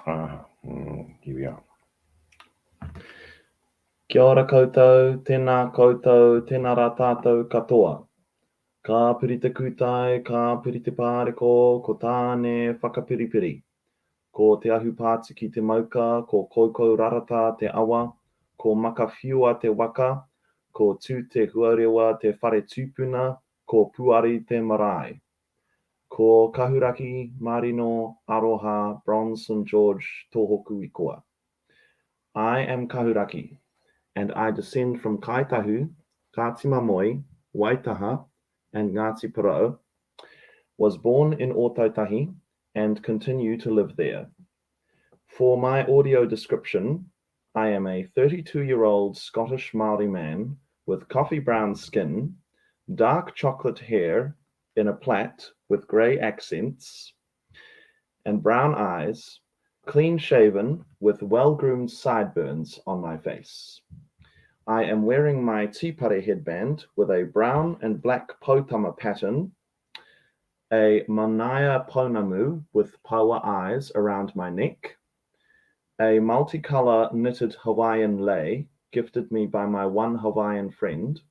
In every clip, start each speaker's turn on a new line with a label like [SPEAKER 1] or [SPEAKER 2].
[SPEAKER 1] Here we are.
[SPEAKER 2] Kia ora koutou, tēnā koutou, tēnā rā tātou katoa. Ka piri te kūtai, ka piri te pāreko, ko tāne whakapiripiri. Ko te ahu pāti ki te mauka, ko koukou rarata te awa, ko maka whiua te waka, ko tū te huarewa te whare tūpuna, ko puari te marae. Ko kahuraki marino aroha Bronson George tohoku i koa. I am Kahuraki, and I descend from Kaitahu, Kātima Waitaha, and Ngāti Porou, was born in Ōtautahi, and continue to live there. For my audio description, I am a 32-year-old Scottish Māori man with coffee brown skin, dark chocolate hair in a plait with grey accents, and brown eyes, clean-shaven with well-groomed sideburns on my face. I am wearing my tipare headband with a brown and black potama pattern, a manaya pounamu with paua eyes around my neck, a multicolour knitted Hawaiian lei gifted me by my one Hawaiian friend,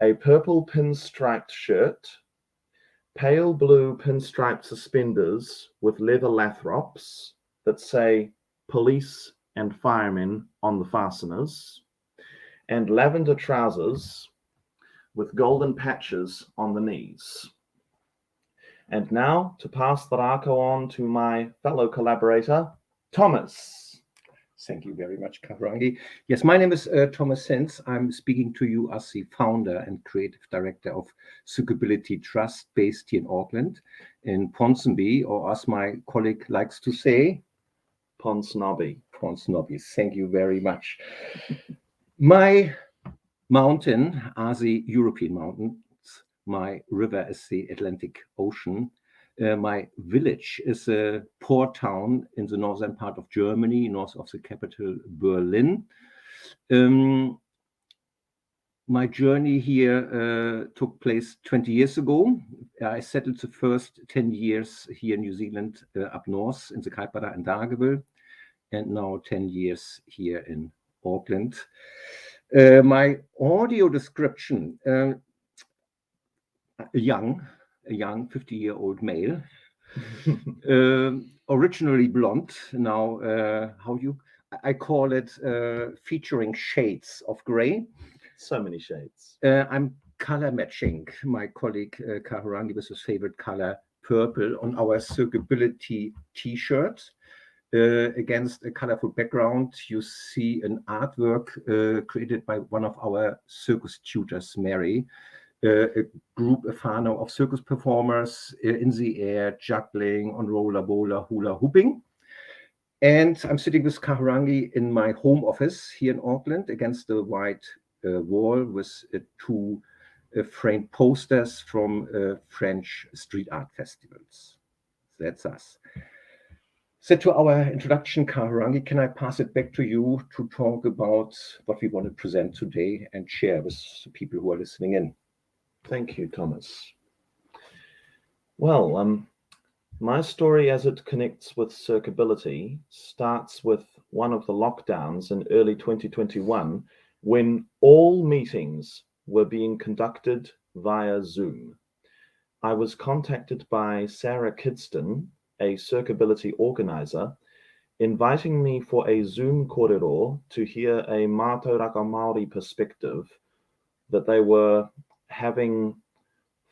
[SPEAKER 2] a purple pinstriped shirt, pale blue pinstriped suspenders with leather lathrops that say police and firemen on the fasteners, and lavender trousers with golden patches on the knees. And now to pass the rako on to my fellow collaborator, Thomas.
[SPEAKER 1] Thank you very much, Kahuragi. Yes, my name is Thomas Senz. I'm speaking to you as the founder and creative director of Suitability Trust based here in Auckland, in Ponsonby, or as my colleague likes to say,
[SPEAKER 2] Ponsonby.
[SPEAKER 1] Ponsonby. Thank you very much. My mountain are the European mountains. My river is the Atlantic Ocean. My village is a port town in the northern part of Germany, north of the capital, Berlin. My journey here took place 20 years ago. I settled the first 10 years here in New Zealand, up north in the Kaipara and Dargaville, and now 10 years here in Auckland. My audio description, a young 50-year-old male, originally blonde. Now, I call it featuring shades of gray.
[SPEAKER 2] So many shades.
[SPEAKER 1] I'm color matching my colleague Kahuragi with his favorite color, purple, on our Suitability t-shirt. Against a colorful background, you see an artwork created by one of our circus tutors, Mary, a whānau of circus performers in the air, juggling, on roller, bowler, hula hooping. And I'm sitting with Kahuragi in my home office here in Auckland against the white wall with two framed posters from French street art festivals. That's us. So to our introduction, Kahuragi, can I pass it back to you to talk about what we want to present today and share with the people who are listening in?
[SPEAKER 2] Thank you, Thomas. Well, my story as it connects with Circability starts with one of the lockdowns in early 2021 when all meetings were being conducted via Zoom. I was contacted by Sarah Kidston, a Circability organizer, inviting me for a Zoom kōrero to hear a Mātauranga Māori perspective that they were having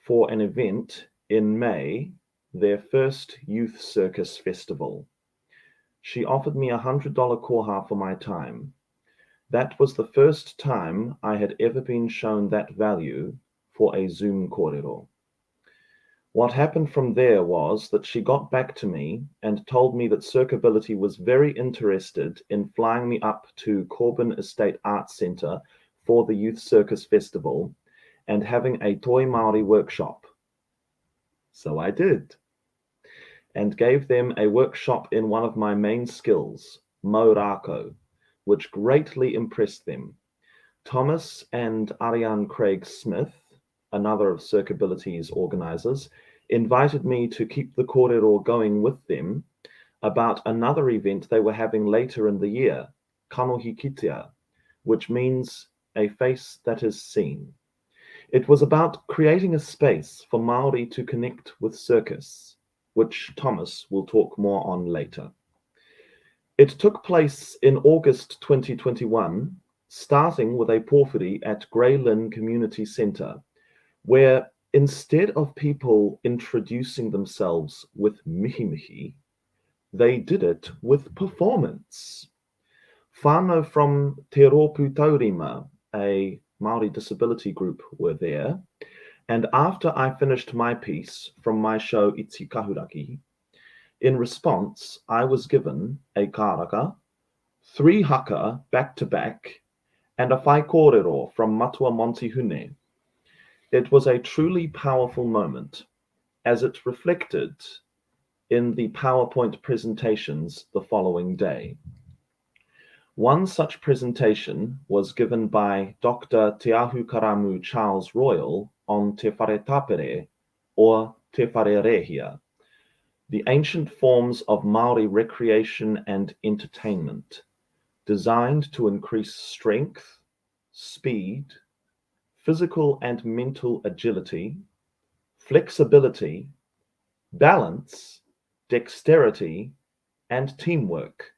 [SPEAKER 2] for an event in May, their first youth circus festival. She offered me $100 koha for my time. That was the first time I had ever been shown that value for a Zoom kōrero. What happened from there was that she got back to me and told me that Circability was very interested in flying me up to Corbin Estate Arts Centre for the Youth Circus Festival and having a Toi Māori workshop. So I did, and gave them a workshop in one of my main skills, mau rako, which greatly impressed them. Thomas and Ariane Craig Smith, another of Circability's organizers, invited me to keep the kōrero going with them about another event they were having later in the year, Kanohi Kitea, which means a face that is seen. It was about creating a space for Maori to connect with circus, which Thomas will talk more on later. It took place in August 2021, starting with a pōwhiri at Grey Lynn Community Centre, where instead of people introducing themselves with mihi mihi, they did it with performance. Whānau from Te Rōpū Taurima, a Māori disability group, were there, and after I finished my piece from my show Iti Kahuraki, in response, I was given a karaka, 3 haka back-to-back, and a whai kōrero from Matua Montihune. It was a truly powerful moment, as it reflected in the PowerPoint presentations the following day. One such presentation was given by Dr. Te Ahu Karamu Charles Royal on Te Whare Tapere, or Te Whare Rehia, the ancient forms of Māori recreation and entertainment, designed to increase strength, speed, physical and mental agility, flexibility, balance, dexterity, and teamwork,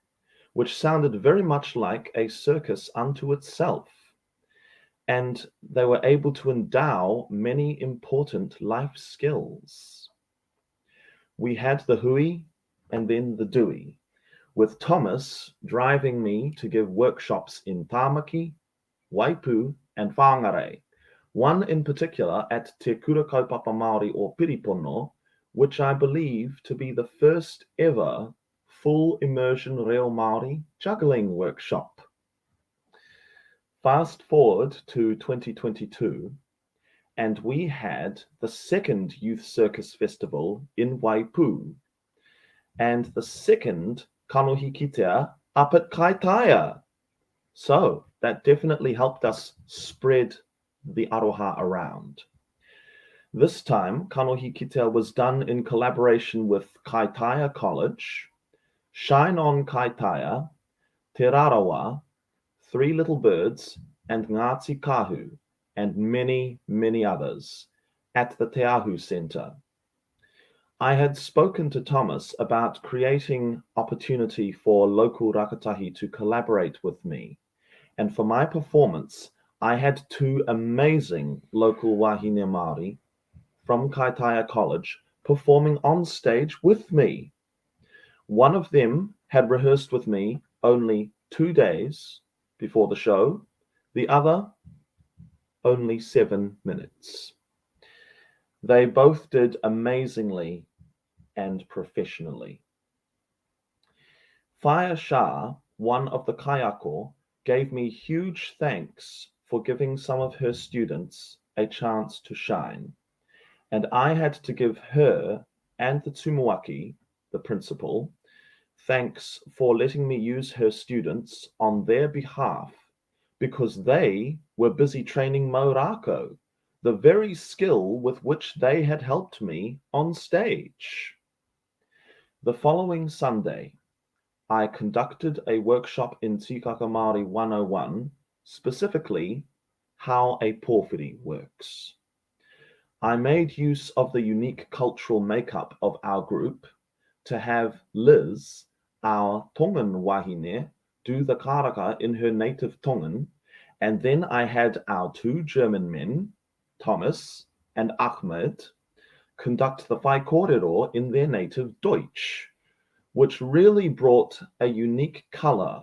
[SPEAKER 2] which sounded very much like a circus unto itself. And they were able to endow many important life skills. We had the hui and then the dui, with Thomas driving me to give workshops in Tāmaki, Waipu, and Whāngarei, one in particular at Te Kura Kaupapa Māori or Piripono, which I believe to be the first ever full immersion Reo Māori juggling workshop. Fast forward to 2022, and we had the second Youth Circus Festival in Waipu, and the second Kanohi Kitea up at Kaitaia. So that definitely helped us spread the aroha around. This time, Kanohi Kitea was done in collaboration with Kaitaia College, Shine On Kaitaia, Te Rarawa, Three Little Birds, and Ngāti Kahu, and many, many others at the Te Ahu Centre. I had spoken to Thomas about creating opportunity for local rakatahi to collaborate with me, and for my performance, I had 2 amazing local wahine Māori from Kaitaia College performing on stage with me. One of them had rehearsed with me only 2 days before the show, the other only 7 minutes. They both did amazingly and professionally. Whaia Shah, one of the kaiako, gave me huge thanks for giving some of her students a chance to shine. And I had to give her and the Tumuaki, the principal, thanks for letting me use her students on their behalf, because they were busy training Maurako, the very skill with which they had helped me on stage. The following Sunday, I conducted a workshop in Tikaka Māori 101, specifically how a pōwhiri works. I made use of the unique cultural makeup of our group to have Liz, our Tongan wahine, do the karaka in her native Tongan, and then I had our 2 German men, Thomas and Ahmed, conduct the whai kōrero in their native Deutsch, which really brought a unique colour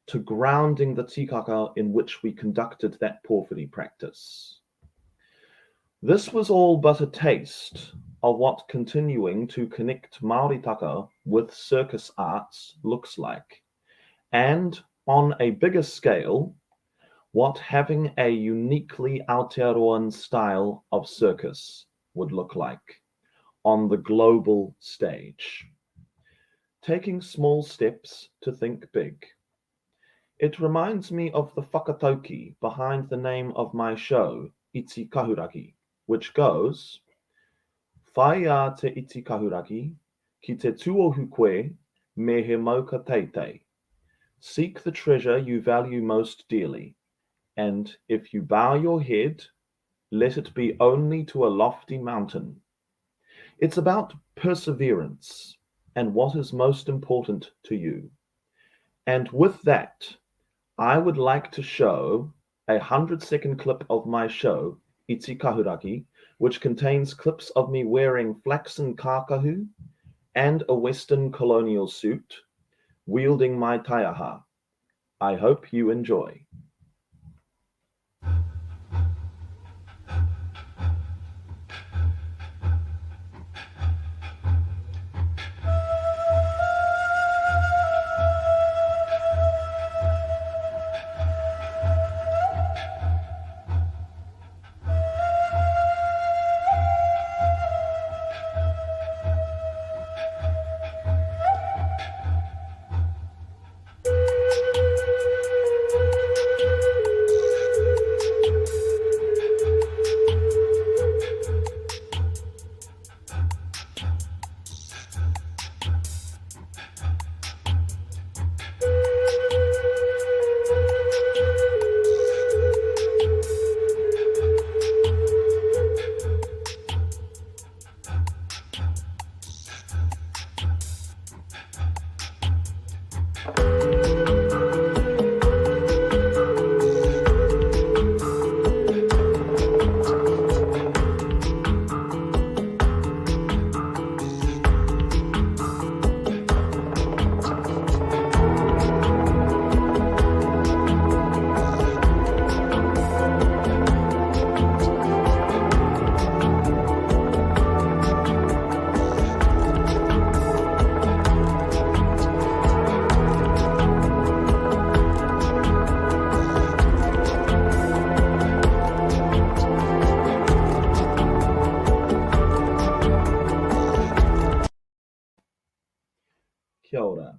[SPEAKER 2] to grounding the tikaka in which we conducted that pōwhiri practice. This was all but a taste of what continuing to connect Māori taka with circus arts looks like, and on a bigger scale, what having a uniquely Aotearoan style of circus would look like on the global stage. Taking small steps to think big. It reminds me of the whakatauki behind the name of my show, Iti Kahuraki, which goes, Whai a te iti kahuraki, ki te tuohu koe, me he mauka teitei. Seek the treasure you value most dearly, and if you bow your head, let it be only to a lofty mountain. It's about perseverance and what is most important to you. And with that, I would like to show a 100-second clip of my show, Iti Kahuraki, which contains clips of me wearing flaxen kākahu and a Western colonial suit, wielding my taiaha. I hope you enjoy. Kia ora.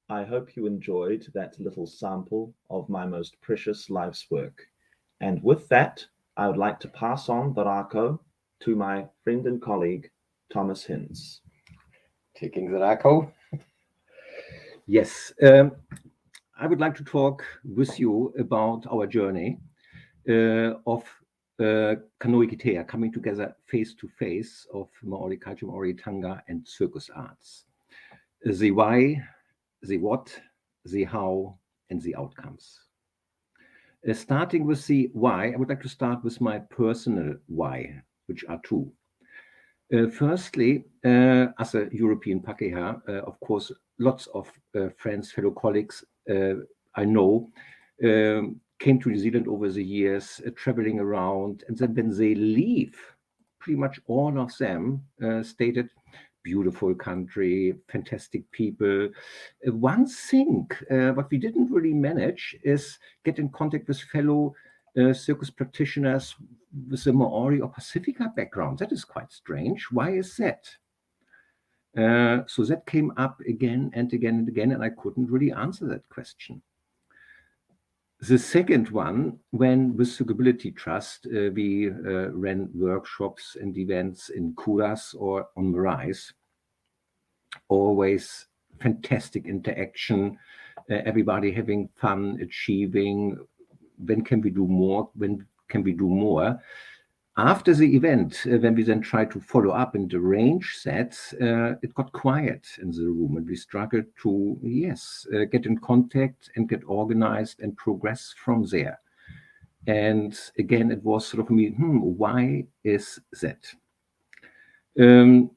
[SPEAKER 2] I hope you enjoyed that little sample of my most precious life's work. And with that, I would like to pass on the rako to my friend and colleague, Thomas Hinz.
[SPEAKER 1] Taking the rako. Yes, I would like to talk with you about our journey of Kanohi Kitea, coming together face to face of Maori culture, Maori tanga, and circus arts. The why, the what, the how, and the outcomes. Starting with the why, I would like to start with my personal why, which are two. Firstly, as a European pakeha, of course, lots of friends, fellow colleagues I know came to New Zealand over the years, traveling around, and then when they leave, pretty much all of them stated, beautiful country, fantastic people. One thing what we didn't really manage is get in contact with fellow circus practitioners with a Maori or Pacifica background. That is quite strange. Why is that? So that came up again and again and again, and I couldn't really answer that question. The second one, when with Suitability Trust, we ran workshops and events in Kuras or on Marais. Always fantastic interaction, everybody having fun, achieving. When can we do more? When can we do more? After the event, when we then tried to follow up and arrange sets, it got quiet in the room, and we struggled to, get in contact and get organized and progress from there. And again, it was sort of me, why is that? And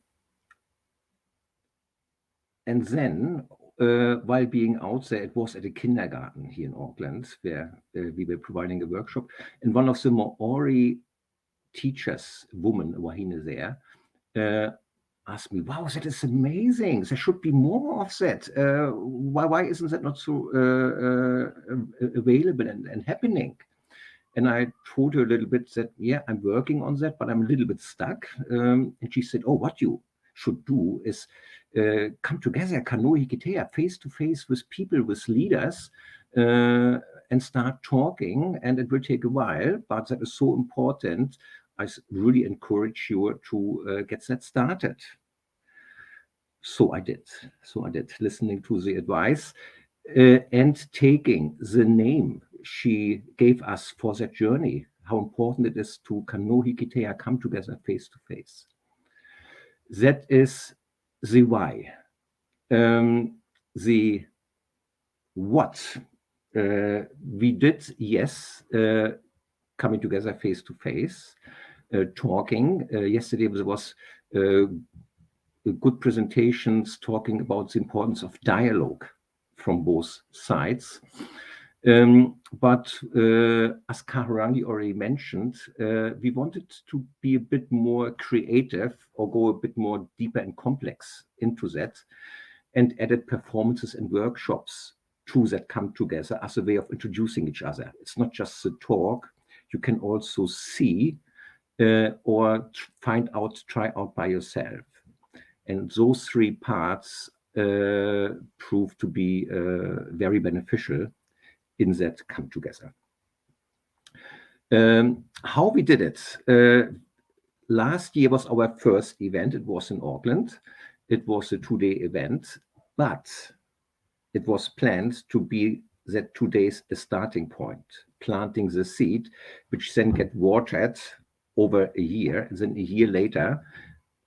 [SPEAKER 1] then, while being out there, it was at a kindergarten here in Auckland, where we were providing a workshop, and one of the Maori teachers, woman, Wahine there, asked me, wow, that is amazing. There should be more of that. Why isn't that not so available and happening? And I told her a little bit that, yeah, I'm working on that, but I'm a little bit stuck. And she said, oh, what you should do is come together, Kanohi Kitea, face to face with people, with leaders, and start talking. And it will take a while, but that is so important. I really encourage you to get that started. So I did. Listening to the advice and taking the name she gave us for that journey, how important it is to Kanohi Kitea come together face to face. That is the why. The what we did, yes, coming together face to face, talking. Yesterday there was good presentations talking about the importance of dialogue from both sides. But as Kahurangi already mentioned, we wanted to be a bit more creative or go a bit more deeper and complex into that, and added performances and workshops to that come together as a way of introducing each other. It's not just the talk, you can also see or find out, try out by yourself. And those three parts prove to be very beneficial in that come together. How we did it. Last year was our first event. It was in Auckland. It was a 2-day event, but it was planned to be that 2 days a starting point, planting the seed, which then get watered over a year. And then a year later,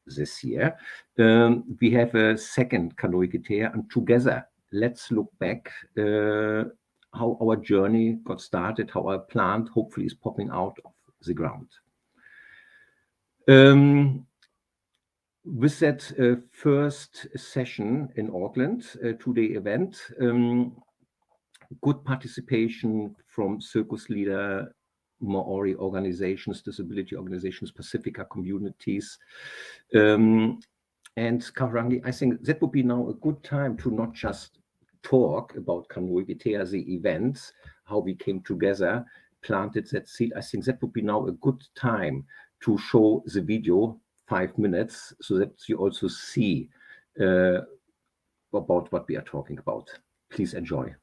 [SPEAKER 1] this year, we have a second Kanohi Kitea, and together, let's look back how our journey got started, how our plant hopefully is popping out of the ground. With that first session in Auckland, a 2-day event, good participation from circus leader, Maori organizations, disability organizations, Pacifica communities. And Kahurangi, I think that would be now a good time to not just talk about Kanohi Kitea, the events, how we came together, planted that seed. I think that would be now a good time to show the video, 5 minutes, so that you also see about what we are talking about. Please enjoy.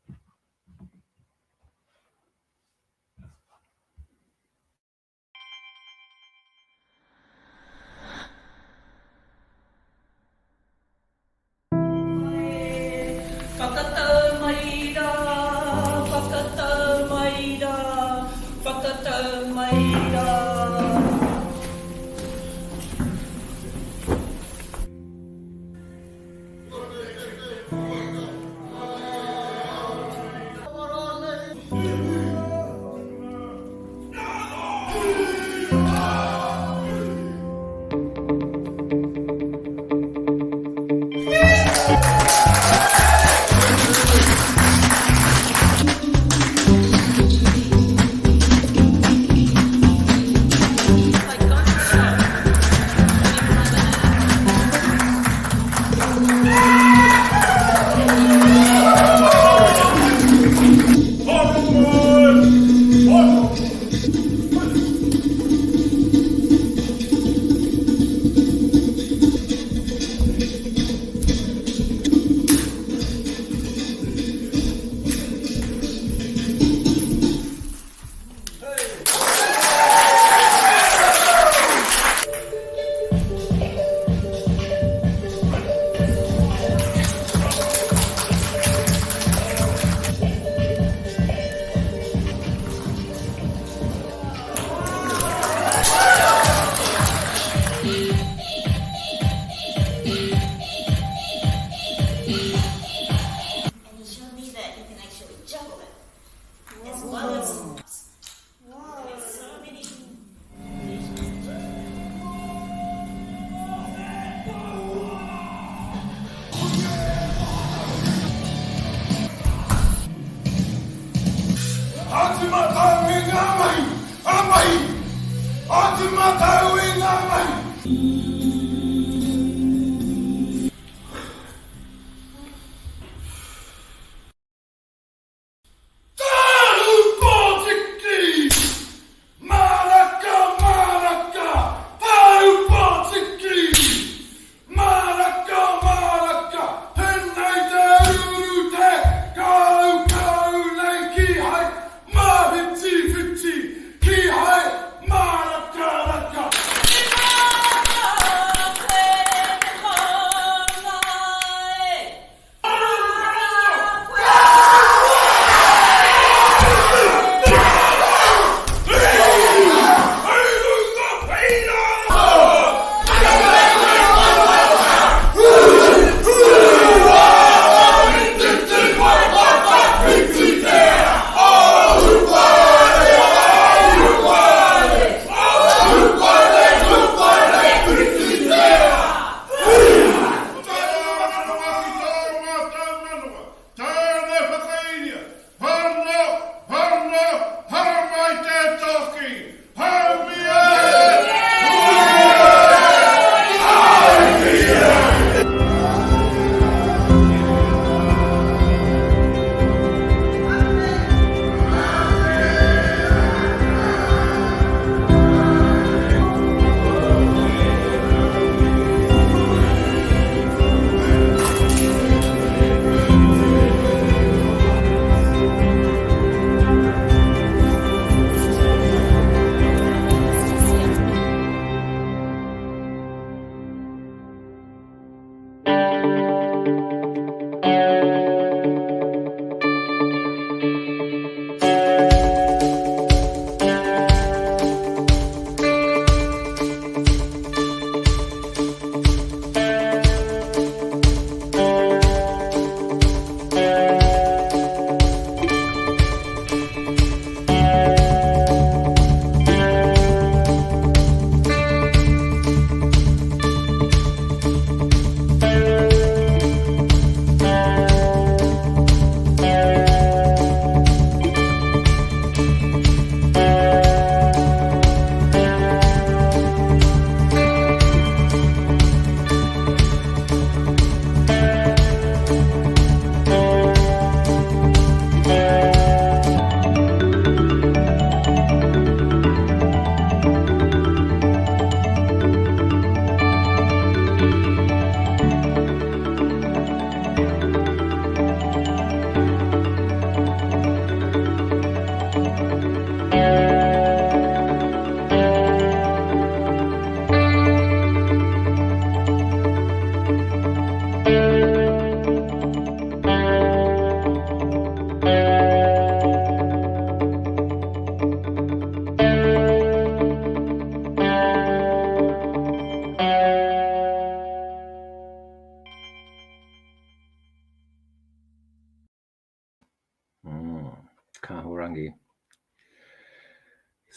[SPEAKER 1] Kahurangi.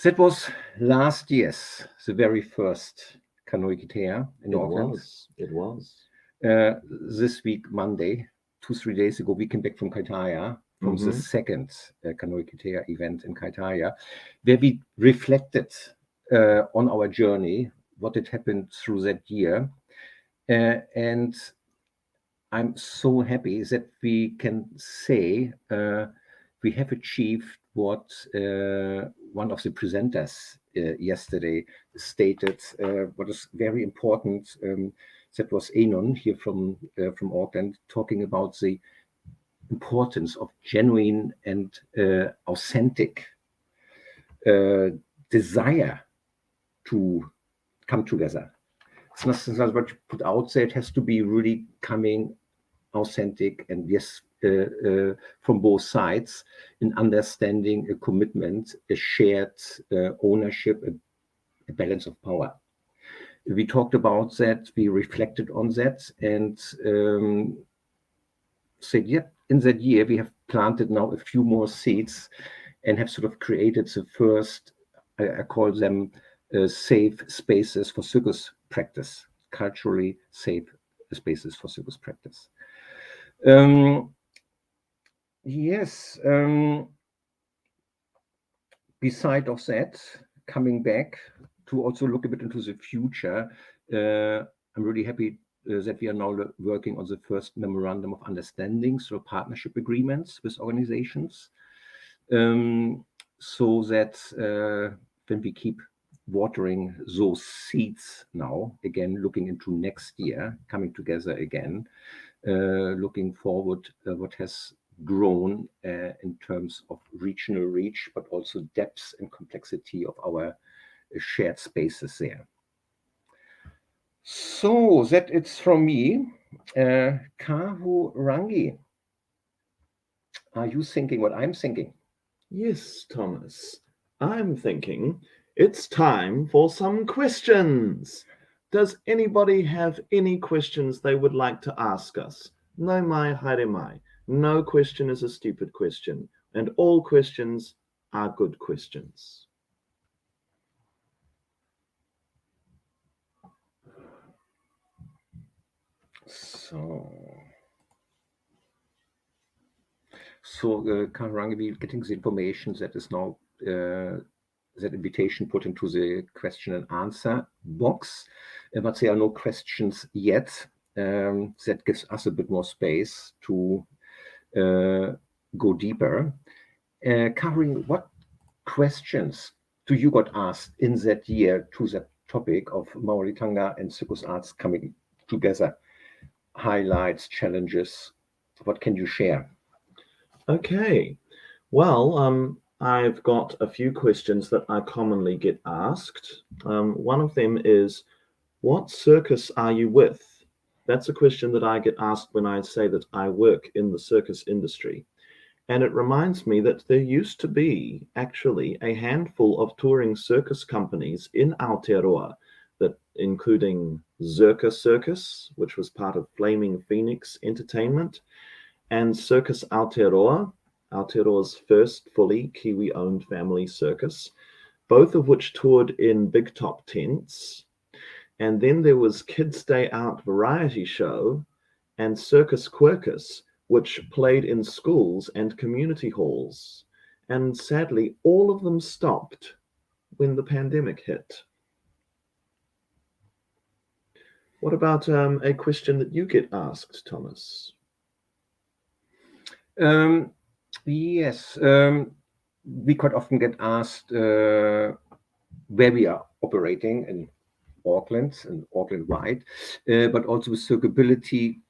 [SPEAKER 1] That was last year's, the very first Kanoe Kitea in Auckland.
[SPEAKER 2] It was.
[SPEAKER 1] This week, Monday, 2-3 days ago, we came back from Kaitaia, from the second Kanoe Kitea event in Kaitaia, where we reflected on our journey, what had happened through that year. And I'm so happy that we can say we have achieved what one of the presenters yesterday stated, what is very important. That was Anon here from Auckland, talking about the importance of genuine and authentic desire to come together. It's not what you put out there. It has to be really coming authentic, and yes, from both sides, in understanding a commitment, a shared ownership, a balance of power. We talked about that, we reflected on that, and said, yeah, in that year we have planted now a few more seeds and have sort of created the first, I call them safe spaces for circus practice, culturally safe spaces for circus practice. Yes, beside of that, coming back to also look a bit into the future, I'm really happy that we are now working on the first memorandum of understanding, so partnership agreements with organizations, so that when we keep watering those seeds now, again, looking into next year, coming together again, looking forward what has grown in terms of regional reach, but also depth and complexity of our shared spaces there. So that it's from me. Kahurangi, are you thinking what I'm thinking?
[SPEAKER 2] Yes, Thomas. I'm thinking it's time for some questions. Does anybody have any questions they would like to ask us? No mai, haere mai. No question is a stupid question, and all questions are good questions.
[SPEAKER 1] So Kahurangi, we're getting the information that is now that invitation put into the question and answer box, but there are no questions yet. That gives us a bit more space to go deeper. Kahurangi, what questions do you got asked in that year to that topic of Maoritanga and circus arts coming together? Highlights, challenges, what can you share?
[SPEAKER 2] Okay, well, I've got a few questions that I commonly get asked. One of them is, what circus are you with? That's a question that I get asked when I say that I work in the circus industry. And it reminds me that there used to be actually a handful of touring circus companies in Aotearoa, that including Zirka Circus, which was part of Flaming Phoenix Entertainment, and Circus Aotearoa, Aotearoa's first fully Kiwi-owned family circus, both of which toured in big top tents. And then there was Kids Day Out Variety Show and Circus Quercus, which played in schools and community halls. And sadly, all of them stopped when the pandemic hit. What about a question that you get asked, Thomas?
[SPEAKER 1] Yes, we quite often get asked where we are operating in Auckland and Auckland-wide, but also with Circability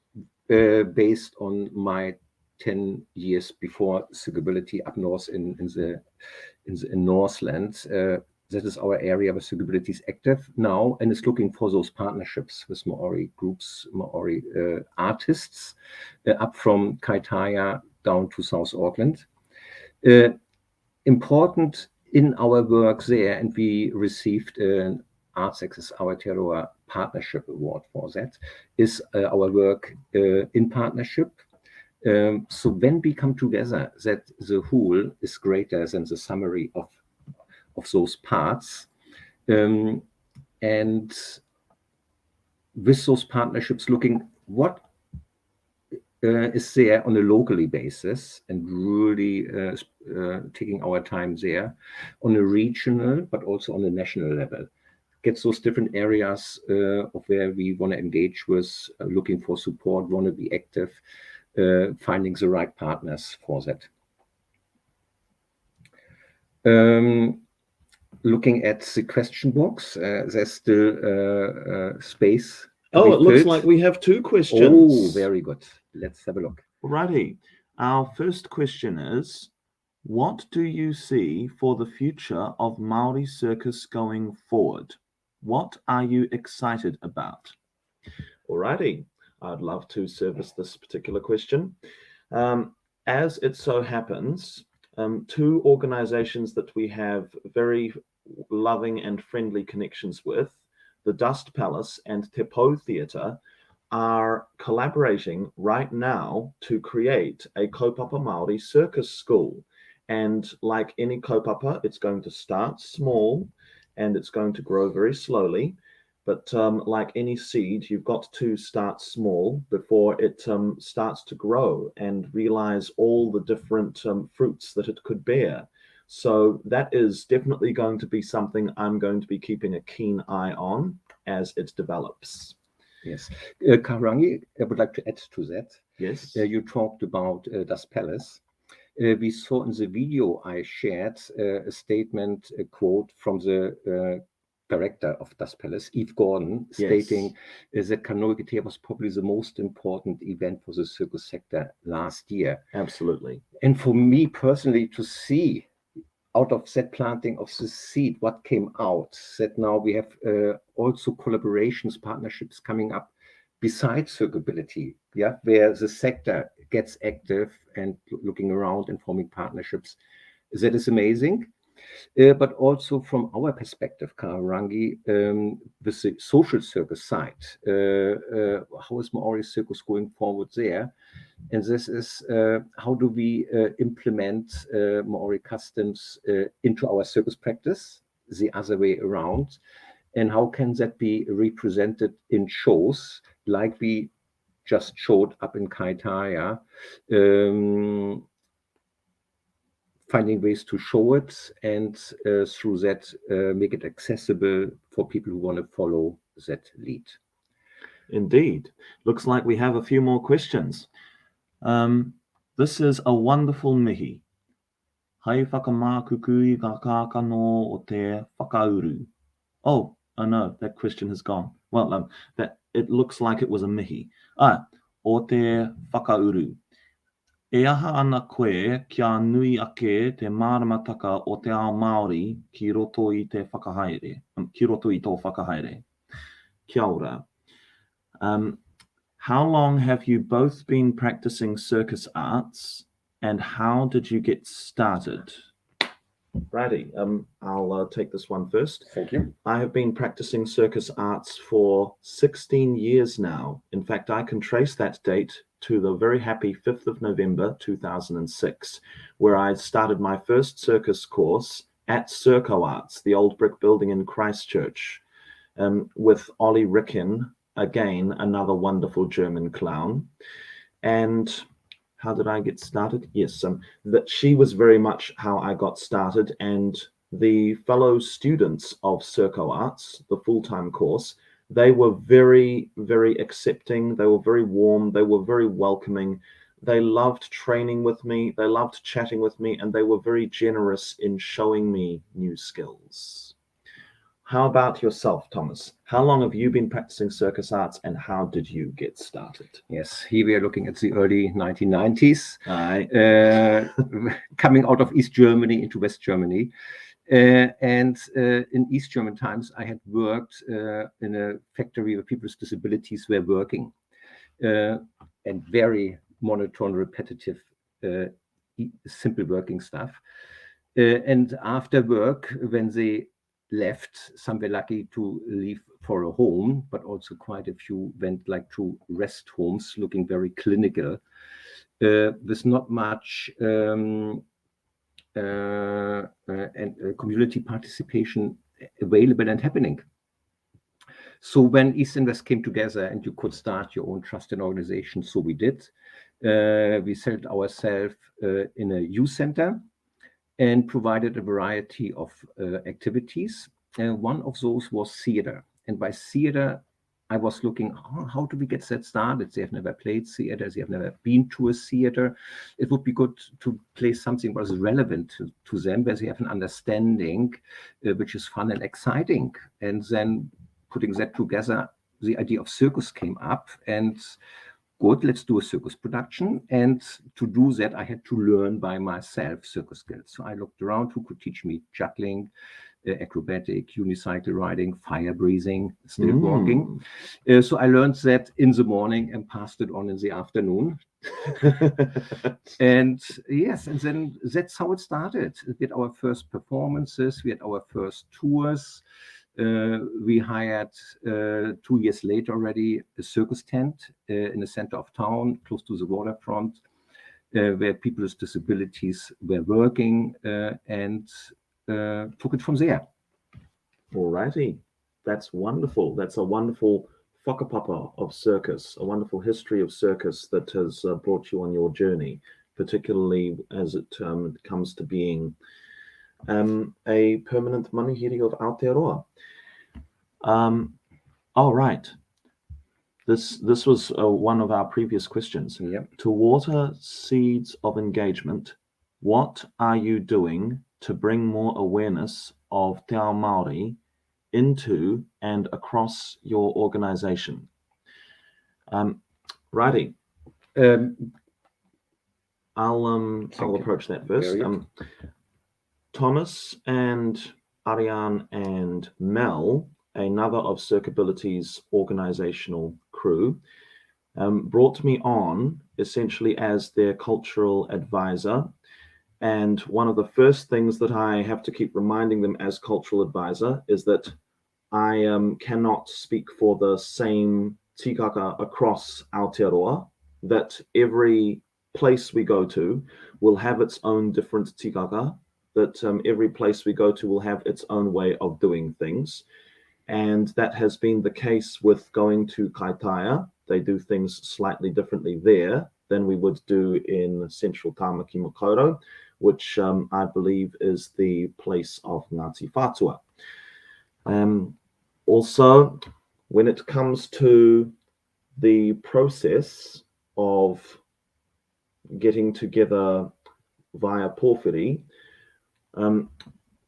[SPEAKER 1] based on my 10 years before Circability up north in Northland. That is our area where Circability is active now and is looking for those partnerships with Maori groups, Maori artists, up from Kaitaia down to South Auckland. Important in our work there, and we received an Arts Access Aotearoa Partnership Award for that, is our work in partnership So when we come together, that the whole is greater than the summary of those parts. And with those partnerships, looking what is there on a locally basis and really taking our time there on a regional, but also on a national level. Get those different areas of where we want to engage with, looking for support, want to be active, finding the right partners for that. Looking at the question box, there's still space.
[SPEAKER 2] Oh, it looks like we have 2 questions.
[SPEAKER 1] Oh, very good. Let's have a look.
[SPEAKER 2] Righty. Our first question is, what do you see for the future of Māori circus going forward? What are you excited about? Alrighty. I'd love to service this particular question. As it so happens, 2 organizations that we have very loving and friendly connections with, the Dust Palace and Te Pou Theatre, are collaborating right now to create a kaupapa Māori circus school. And like any kaupapa, it's going to start small and it's going to grow very slowly. But like any seed, you've got to start small before it starts to grow and realize all the different fruits that it could bear. So that is definitely going to be something I'm going to be keeping a keen eye on as it develops.
[SPEAKER 1] Yes. Kahurangi, I would like to add to that.
[SPEAKER 2] Yes.
[SPEAKER 1] You talked about Dust Palace. We saw in the video I shared a statement, a quote from the director of Dust Palace, Eve Gordon, stating that Kanoikete was probably the most important event for the circus sector last year.
[SPEAKER 2] Absolutely.
[SPEAKER 1] And for me personally, to see out of that planting of the seed, what came out, that now we have also collaborations, partnerships coming up besides circuitability, where the sector gets active and looking around and forming partnerships. That is amazing. But also from our perspective, Kahurangi, with the social circus side, how is Maori circus going forward there? And this is how do we implement Maori customs into our circus practice, the other way around, and how can that be represented in shows like we just showed up in Kaitaia, finding ways to show it and through that make it accessible for people who want to follow that lead.
[SPEAKER 2] Indeed. Looks like we have a few more questions. This is a wonderful mihi. Hai whakamākukui ngā kākano o te whakauru. Oh no, that question has gone. Well, that it looks like it was a mihi. O te whakauru. E aha ana koe kia nui ake te māramataka o te ao Māori ki roto i te whakahaere. Ki roto i tō whakahaere. Kia ora. How long have you both been practicing circus arts and how did you get started? Righty, I'll take this one first.
[SPEAKER 1] Thank you.
[SPEAKER 2] I have been practicing circus arts for 16 years now. In fact, I can trace that date to the very happy 5th of November 2006, where I started my first circus course at Circo Arts, the old brick building in Christchurch, with Ollie Rickin, again, another wonderful German clown. And how did I get started? Yes, that she was very much how I got started, and the fellow students of Circo Arts, the full-time course, they were very, very accepting. They were very warm. They were very welcoming. They loved training with me. They loved chatting with me, and they were very generous in showing me new skills. How about yourself, Thomas? How long have you been practicing circus arts and how did you get started?
[SPEAKER 1] Yes, here we are looking at the early 1990s, coming out of East Germany into West Germany. And in East German times, I had worked in a factory where people with disabilities were working, and very monotone, repetitive, simple working stuff. And after work, when they left, some were lucky to leave for a home, but also quite a few went like to rest homes, looking very clinical. with not much community participation available and happening. So when East and West came together and you could start your own trust and organization, so we did. We set ourselves in a youth center and provided a variety of activities. One of those was theater. And by theater, I was looking, how do we get that started? They have never played theater. They have never been to a theater. It would be good to play something that is relevant to them, where they have an understanding, which is fun and exciting. And then putting that together, the idea of circus came up, and good, let's do a circus production. And to do that, I had to learn by myself circus skills. So I looked around who could teach me juggling, acrobatic, unicycle riding, fire breathing, still walking. So I learned that in the morning and passed it on in the afternoon. And yes, and then that's how it started. We had our first performances, we had our first tours. We hired 2 years later already a circus tent in the center of town, close to the waterfront, where people with disabilities were working, and took it from there.
[SPEAKER 2] Alrighty, that's wonderful. That's a wonderful whakapapa of circus, a wonderful history of circus that has brought you on your journey, particularly as it comes to being a permanent manuhiri of Aotearoa. All right. This was one of our previous questions.
[SPEAKER 1] Yep.
[SPEAKER 2] To water seeds of engagement, what are you doing to bring more awareness of Te Ao Māori into and across your organization? Righty. I'll approach that first. Thomas and Ariane and Mel, another of Circability's organizational crew, brought me on essentially as their cultural advisor. And one of the first things that I have to keep reminding them as cultural advisor is that I cannot speak for the same tikaka across Aotearoa, that every place we go to will have its own different tikaka, that every place we go to will have its own way of doing things. And that has been the case with going to Kaitaia. They do things slightly differently there than we would do in central Tāmaki Makaurau, which I believe is the place of Ngāti Whātua. Also, when it comes to the process of getting together via Porphyry,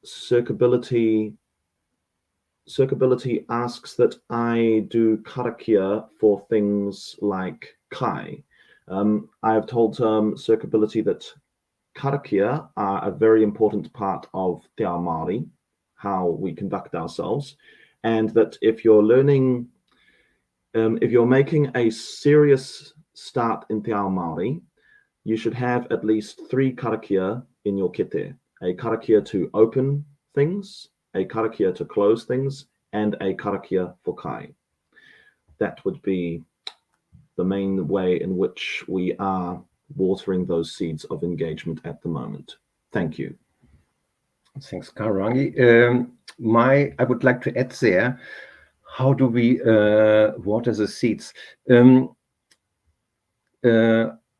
[SPEAKER 2] Circability asks that I do karakia for things like kai. I have told Circability that karakia are a very important part of Te Ao Māori, how we conduct ourselves, and that if you're learning, if you're making a serious start in Te Ao Māori, you should have at least 3 karakia in your kete. A karakia to open things, a karakia to close things, and a karakia for kai. That would be the main way in which we are watering those seeds of engagement at the moment. Thank you.
[SPEAKER 1] Thanks, Kahurangi. I would like to add there, how do we water the seeds?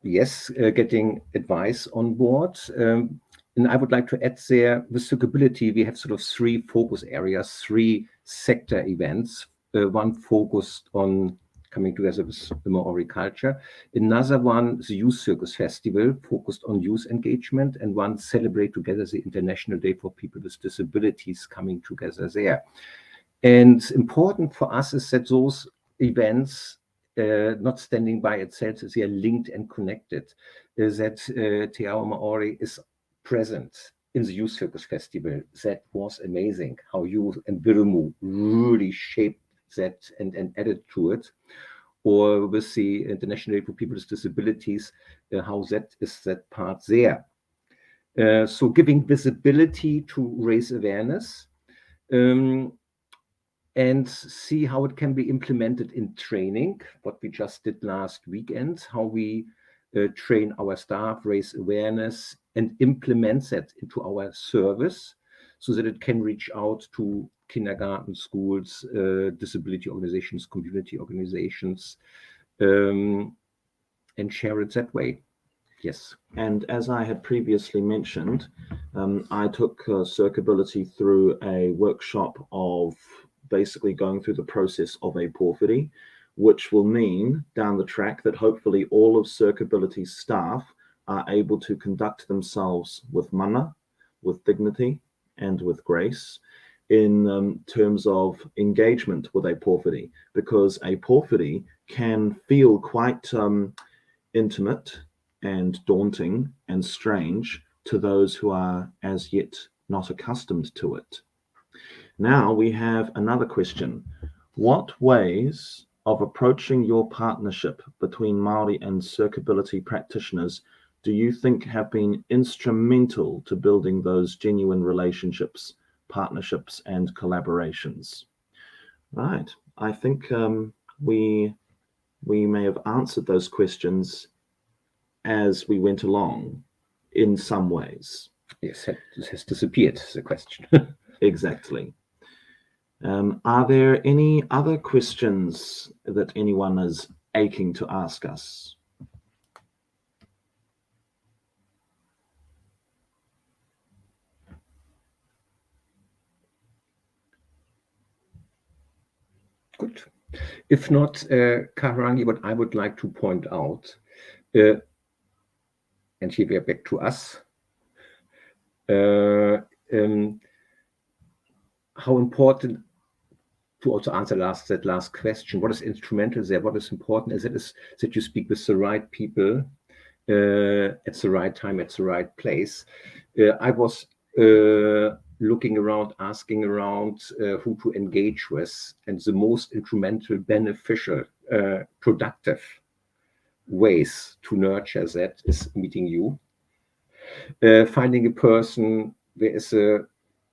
[SPEAKER 1] Yes, getting advice on board. And I would like to add there, with Circability, we have sort of 3 focus areas, 3 sector events. One focused on coming together with the Maori culture. Another one, the Youth Circus Festival, focused on youth engagement. And one, Celebrate Together, the International Day for People with Disabilities, coming together there. And important for us is that those events, not standing by itself, they are linked and connected. That Te Ao Māori is present in the Youth Circus Festival. That was amazing, how you and Birimu really shaped that and added to it. Or with the International Day for People with Disabilities, how that is that part there. So giving visibility to raise awareness, and see how it can be implemented in training, what we just did last weekend, how we train our staff, raise awareness, and implement that into our service so that it can reach out to kindergarten, schools, disability organizations, community organizations, and share it that way. Yes.
[SPEAKER 2] And as I had previously mentioned, I took Circability through a workshop of basically going through the process of a porphyry, which will mean down the track that hopefully all of Circability's staff are able to conduct themselves with mana, with dignity, and with grace in terms of engagement with a porphyry, because a porphyry can feel quite intimate and daunting and strange to those who are as yet not accustomed to it. Now we have another question. What ways of approaching your partnership between Māori and Circability practitioners do you think have been instrumental to building those genuine relationships, partnerships, and collaborations? Right. I think we may have answered those questions as we went along in some ways.
[SPEAKER 1] Yes, it has disappeared, the question.
[SPEAKER 2] Exactly. Are there any other questions that anyone is aching to ask us?
[SPEAKER 1] Good. If not, Kahurangi, what I would like to point out, and here we are back to us, how important to also answer that last question. What is instrumental there? What is important is that you speak with the right people at the right time, at the right place. I was looking around, asking around who to engage with, and the most instrumental, beneficial, productive ways to nurture that is meeting you. Finding a person there is a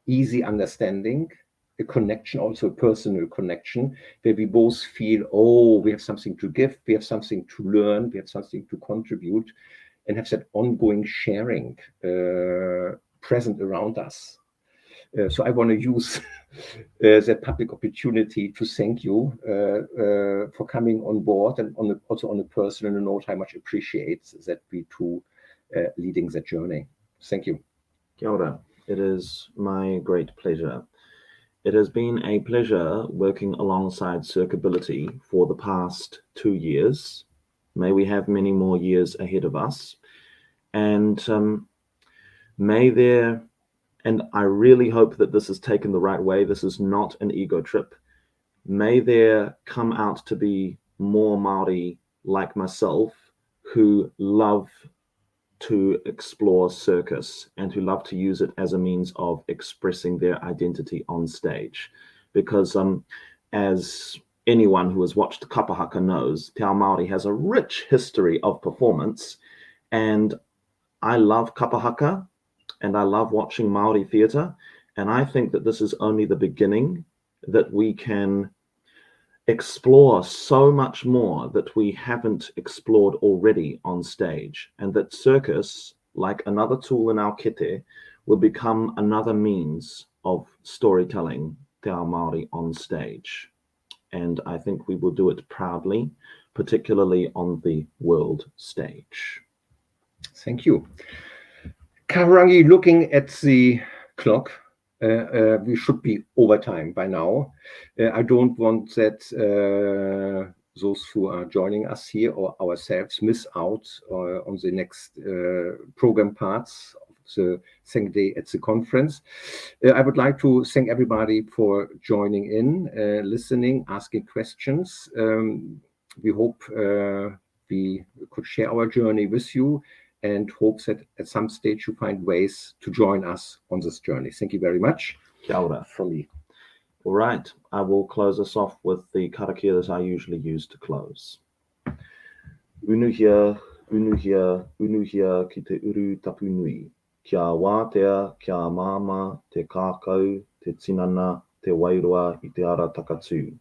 [SPEAKER 1] easy understanding, a connection, also a personal connection, where we both feel, oh, we have something to give, we have something to learn, we have something to contribute, and have that ongoing sharing present around us. So I want to use that public opportunity to thank you for coming on board, and also on a personal note, I much appreciate that we two leading that journey. Thank you.
[SPEAKER 2] Kia ora. It is my great pleasure. It has been a pleasure working alongside Circability for the past 2 years. May we have many more years ahead of us. And and I really hope that this is taken the right way. This is not an ego trip. May there come out to be more Māori like myself who love to explore circus and who love to use it as a means of expressing their identity on stage. Because as anyone who has watched Kapahaka knows, Te Ao Māori has a rich history of performance, and I love Kapahaka and I love watching Māori theatre, and I think that this is only the beginning, that we can explore so much more that we haven't explored already on stage, and that circus, like another tool in our kete, will become another means of storytelling Te Ao Māori on stage. And I think we will do it proudly, particularly on the world stage.
[SPEAKER 1] Thank you. Kahurangi, looking at the clock, we should be over time by now. I don't want that those who are joining us here or ourselves miss out on the next program parts of the second day at the conference. I would like to thank everybody for joining in, listening, asking questions. We hope we could share our journey with you, and hope that at some stage you find ways to join us on this journey. Thank you very much.
[SPEAKER 2] Kia ora.
[SPEAKER 1] From me.
[SPEAKER 2] All right, I will close us off with the karakia that I usually use to close. Unuhia, unuhia, unuhia ki te uru tapu nui. Kia wātea, kia māma, te kākau, te tinana, te wairoa i te ara takatū.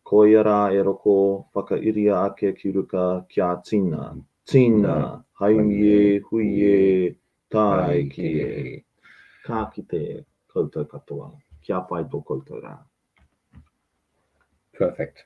[SPEAKER 2] Ko ia rā e roko, whakairia ake ki ruka kia tina. Tina, haie, huie, tai ki e. Ka kite koutou katoa. Kia pai tō koutou rā.
[SPEAKER 1] Perfect.